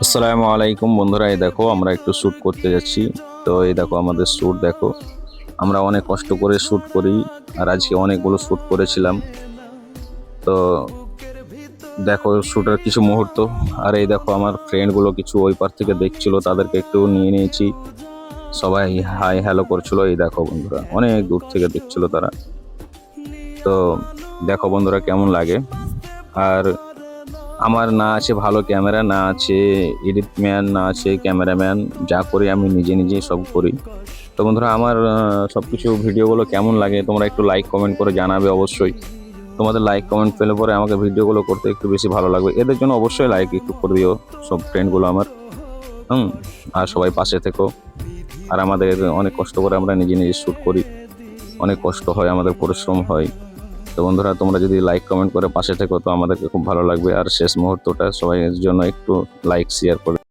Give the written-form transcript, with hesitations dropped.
আসসালামু আলাইকুম বন্ধুরা, এই দেখো আমরা একটু শ্যুট করতে যাচ্ছি। তো এই দেখো আমাদের শ্যুট দেখো, আমরা অনেক কষ্ট করে শ্যুট করি। আর আজকে অনেকগুলো শ্যুট করেছিলাম। তো দেখো শ্যুটের কিছু মুহূর্ত। আর এই দেখো আমার ফ্রেন্ডগুলো কিছু ওই পার থেকে দেখছিল, তাদেরকে একটু নিয়ে নিয়েছি। সবাই হাই হ্যালো করছিল। এই দেখো বন্ধুরা, অনেক দূর থেকে দেখছিল তারা। তো দেখো বন্ধুরা কেমন লাগে। আর আমার না আছে ভালো ক্যামেরা, না আছে এডিট ম্যান, না আছে ক্যামেরাম্যান। যা করি আমি নিজে নিজেই সব করি। তো বন্ধুরা আমার সবকিছু ভিডিওগুলো কেমন লাগে তোমরা একটু লাইক কমেন্ট করে জানাবে অবশ্যই। তোমাদের লাইক কমেন্ট পেলে পরে আমাকে ভিডিওগুলো করতে একটু বেশি ভালো লাগবে। এদের জন্য অবশ্যই লাইক একটু করে দিও সব ফ্রেন্ডগুলো আমার। হুম। আর সবাই পাশে থেকো। আর আমাদের অনেক কষ্ট করে আমরা নিজে নিজে শ্যুট করি, অনেক কষ্ট হয়, আমাদের পরিশ্রম হয়। তো বন্ধুরা তোমরা যদি লাইক কমেন্ট করে পাশে থেকো তো আমাদেরকে খুব ভালো লাগবে। আর শেষ মুহূর্তটা সবাই জন্য একটু লাইক শেয়ার করে